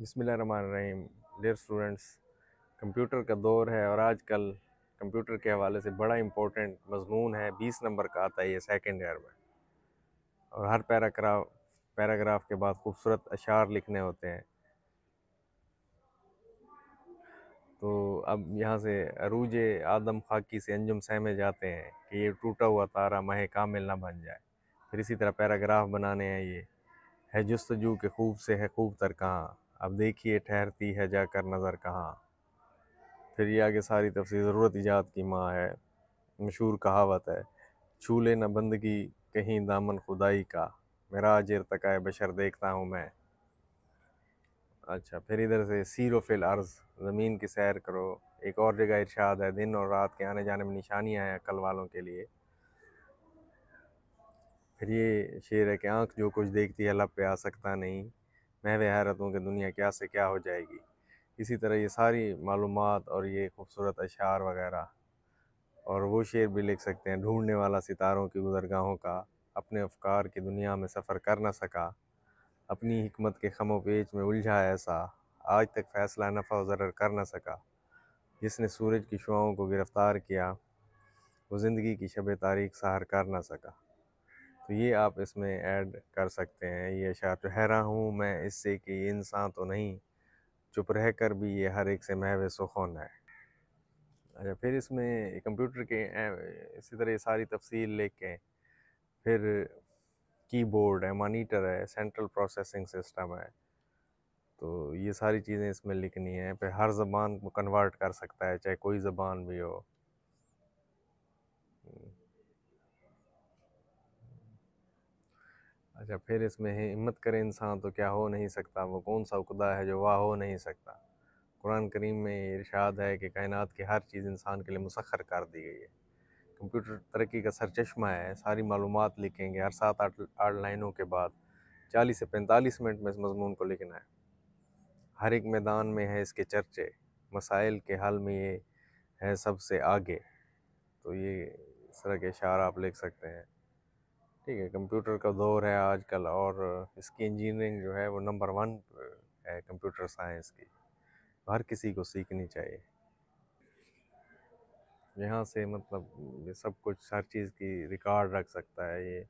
बिस्मिल्लाहिर्रहमानिर्रहीम। Dear students, computer का दौर है और आजकल कंप्यूटर के हवाले से बड़ा इम्पोर्टेंट मजमून है। 20 नंबर का आता है ये सेकंड ईयर में, और हर पैराग्राफ के बाद खूबसूरत अशार लिखने होते हैं। तो अब यहाँ से अरूज आदम खाकी से अंजुम सहमे जाते हैं कि ये टूटा हुआ तारा माहे कामिल ना बन जाए। फिर इसी तरह पैराग्राफ बनाने हैं। ये है जुस्तजू के खूब से है खूब तर कहाँ, अब देखिए ठहरती है जाकर नज़र कहाँ। फिर ये आगे सारी तफसीर ज़रूरत ईजाद की माँ है, मशहूर कहावत है, छू ले न बंदगी कहीं दामन खुदाई का, मेरा आज इर्तकाए बशर देखता हूँ मैं। अच्छा, फिर इधर से सीरो फिल अर्ज़, ज़मीन की सैर करो। एक और जगह इरशाद है, दिन और रात के आने जाने में निशानियाँ हैं अक्ल वालों के लिए। फिर ये शेर है कि आँख जो कुछ देखती है लब पे आ सकता नहीं, महवे हैरतों की दुनिया क्या से क्या हो जाएगी। इसी तरह ये सारी मालूमात और ये खूबसूरत अशार वगैरह। और वो शेर भी लिख सकते हैं, ढूंढने वाला सितारों की गुज़रगाहों का, अपने अफकार की दुनिया में सफ़र कर न सका, अपनी हिकमत के खमो पेच में उलझा ऐसा, आज तक फ़ैसला नफ़ा ज़रर कर न सका, जिसने सूरज की शुआओं को गिरफ़्तार किया, वो ज़िंदगी की शब तारीख सहर कर न सका। तो ये आप इसमें ऐड कर सकते हैं। ये अशार, तो हैरान हूँ मैं इससे कि ये इंसान तो नहीं, चुप रह कर भी ये हर एक से महवे सुख़ौन है। अच्छा, फिर इसमें कंप्यूटर के इसी तरह ये सारी तफसील लेके फिर कीबोर्ड है, मॉनिटर है, सेंट्रल प्रोसेसिंग सिस्टम है, तो ये सारी चीज़ें इसमें लिखनी है। फिर हर ज़बान को कन्वर्ट कर सकता है, चाहे कोई ज़बान भी हो। अच्छा, फिर इसमें है, हिम्मत करे इंसान तो क्या हो नहीं सकता, वो कौन सा खुदा है जो वाह हो नहीं सकता। कुरान करीम में इरशाद है कि कायनात की हर चीज़ इंसान के लिए मुसख्खर कर दी गई है। कंप्यूटर तरक्की का सरचश्मा है, सारी मालूमात लिखेंगे। हर 7-8 लाइनों के बाद 40 से 45 मिनट में इस मज़मून को लिखना है। हर एक मैदान में है इसके चर्चे, मसाइल के हल में ये है सबसे आगे। तो ये इस तरह के इशार आप लिख सकते हैं। ठीक है, कंप्यूटर का दौर है आजकल, और इसकी इंजीनियरिंग जो है वो नंबर 1 है कंप्यूटर साइंस की, हर किसी को सीखनी चाहिए। यहाँ से मतलब ये सब कुछ, हर चीज़ की रिकॉर्ड रख सकता है ये।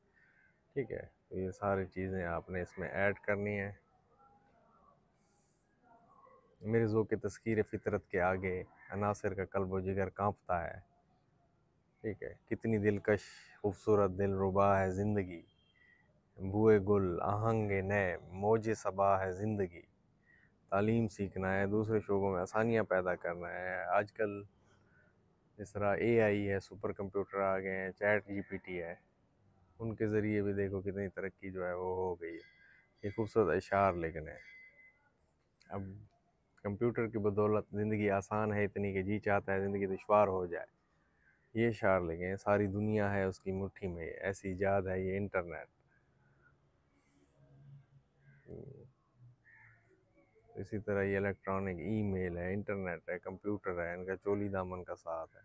ठीक है, तो ये सारी चीज़ें आपने इसमें ऐड करनी है। मेरे ज़ौक़ तस्खीर फ़ितरत के आगे अनासिर का कल्ब व जिगर कांपता है। ठीक है, कितनी दिलकश खूबसूरत दिलरुबा है ज़िंदगी, बुए गुल आहंग नए मौज सबा है ज़िंदगी। तालीम सीखना है, दूसरे शोबों में आसानियाँ पैदा करना है। आजकल जिस तरह AI है, सुपर कंप्यूटर आ गए हैं, चैट GPT है, उनके ज़रिए भी देखो कितनी तरक्की जो है वो हो गई है। ये खूबसूरत अशार लिखने हैं। अब कंप्यूटर की बदौलत ज़िंदगी आसान है इतनी कि जी चाहता है ज़िंदगी दुश्वार हो जाए। ये अशार लिखें, सारी दुनिया है उसकी मुट्ठी में, ऐसी ईजाद है ये इंटरनेट। इसी तरह ये इलेक्ट्रॉनिक ईमेल है, इंटरनेट है, कंप्यूटर है, इनका चोली दामन का साथ है।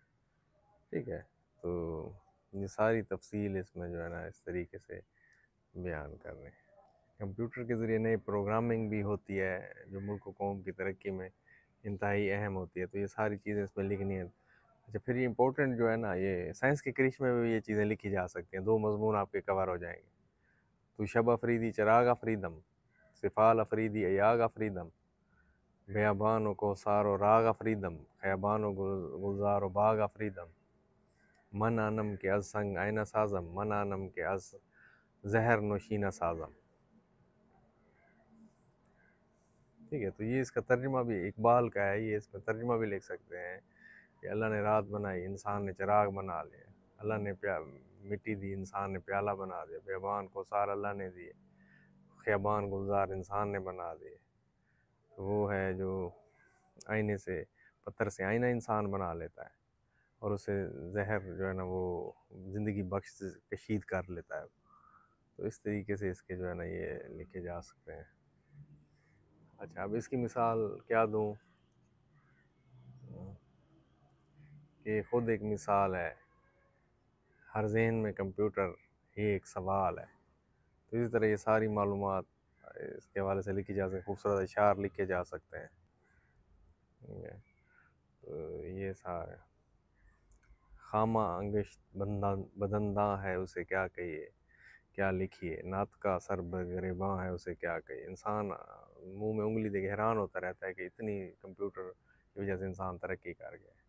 ठीक है, तो ये सारी तफसील इसमें जो है ना इस तरीके से बयान कर रहे हैं। कंप्यूटर के ज़रिए नई प्रोग्रामिंग भी होती है जो मुल्क व कौम की तरक्की में इंतहाई अहम होती है, तो ये सारी चीज़ें इसमें लिखनी है। अच्छा, फिर ये इम्पोर्टेंट जो है ना, ये साइंस के करिश्मे में भी ये चीज़ें लिखी जा सकती हैं। 2 मज़मून आपके कवर हो जाएंगे। तो शब अफरीदी चराग अफरीदम, सिफ़ाल अफरीदी अयाग अफरीदम, बेयाबान व कोसार व राग अफरीदम, खयाबान व गुलजार व बाग अफरीदम, मन आनम के अज संग आयना साजम, मन आनम के अज जहर नोशीना साजम। ठीक है, तो ये इसका तर्जुमा भी इकबाल का है, ये इसमें तर्जुमा भी लिख सकते हैं कि अल्लाह ने रात बनाई, इंसान ने चिराग बना लिया। अल्लाह ने मिट्टी दी, इंसान ने प्याला बना दिया। बेबान को सार अल्लाह ने दिए, ख़याबान गुलजार इंसान ने बना दिए। तो वो है जो आईने से, पत्थर से आईना इंसान बना लेता है, और उसे जहर जो है ना वो ज़िंदगी बख्श कशीद कर लेता है। तो इस तरीके से इसके जो है ना ये लिखे जा सकते हैं। अच्छा, अब इसकी मिसाल क्या दूँ कि ख़ुद एक मिसाल है, हर ज़हन में कंप्यूटर ही एक सवाल है। तो इसी तरह ये सारी मालूमात इसके हवाले से लिखी जा सकती, खूबसूरत अशार लिखे जा सकते हैं। तो ये सारा खामा अंगश बंदा बदंदा है उसे क्या कहिए, क्या लिखिए, नात का सर बगरेबां है उसे क्या कहिए। इंसान मुंह में उंगली देके हैरान होता रहता है कि इतनी कंप्यूटर की वजह से इंसान तरक्की कर गया है।